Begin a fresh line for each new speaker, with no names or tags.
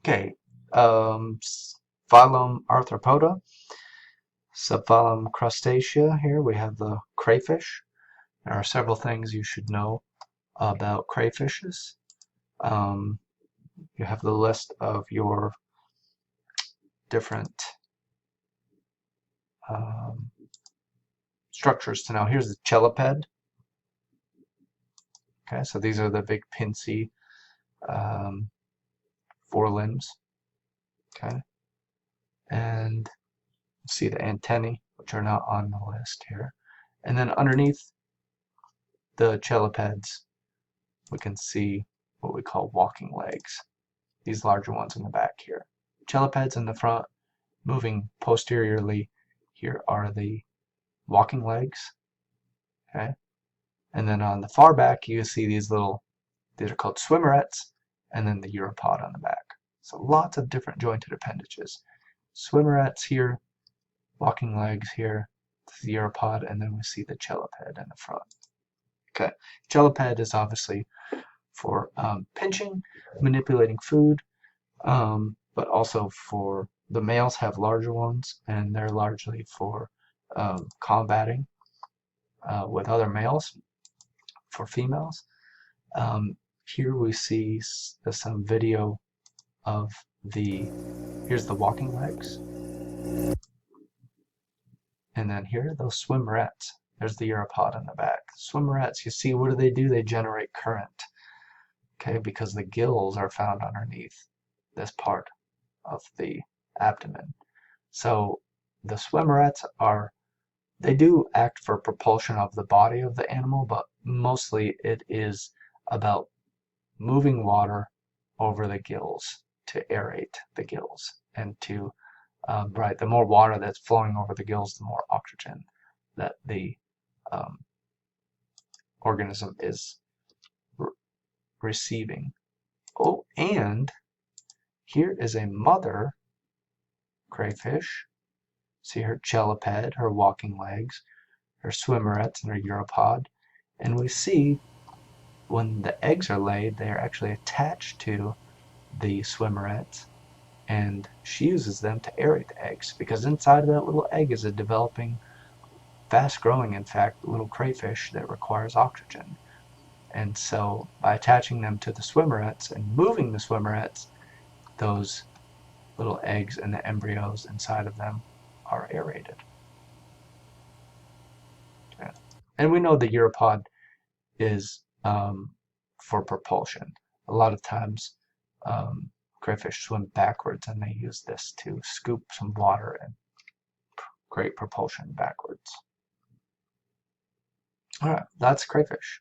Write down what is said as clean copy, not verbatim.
Okay, phylum Arthropoda, subphylum Crustacea. Here we have the crayfish. There are several things you should know about crayfishes. Um, you have the list of your different um, structures to know. Here's the cheliped. Okay, so these are the big pincy um, forelimbs. Okay, and see the antennae, which are not on the list here. And then underneath the chelipeds, we can see what we call walking legs. These larger ones in the back here. Chelipeds in the front, moving posteriorly. Here are the walking legs. Okay, and then on the far back, you see these are called swimmerets, and then the uropod on the back. So lots of different jointed appendages. Swimmerets here, walking legs here, the uropod, and then we see the cheliped in the front. Okay, cheliped is obviously for pinching, manipulating food, but also for the males have larger ones, and they're largely for combating with other males. For females, here we see some video of here's the walking legs, and then here are those swimmerets. There's the uropod in the back. Swimmerets, you see, what do? They generate current, okay, because the gills are found underneath this part of the abdomen. So the swimmerets they do act for propulsion of the body of the animal, but mostly it is about moving water over the gills to aerate the gills and to right, the more water that's flowing over the gills, the more oxygen that the um, organism is re receiving. Oh, and here is a mother crayfish. See her cheliped, her walking legs, her swimmerets, and her uropod. And we see when the eggs are laid, they are actually attached to the swimmerets, and she uses them to aerate the eggs because inside of that little egg is a developing, fast growing, in fact, little crayfish that requires oxygen. And so by attaching them to the swimmerets and moving the swimmerets, those little eggs and the embryos inside of them are aerated. Okay. And we know the uropod is for propulsion. A lot of times crayfish swim backwards, and they use this to scoop some water and create propulsion backwards. All right, that's crayfish.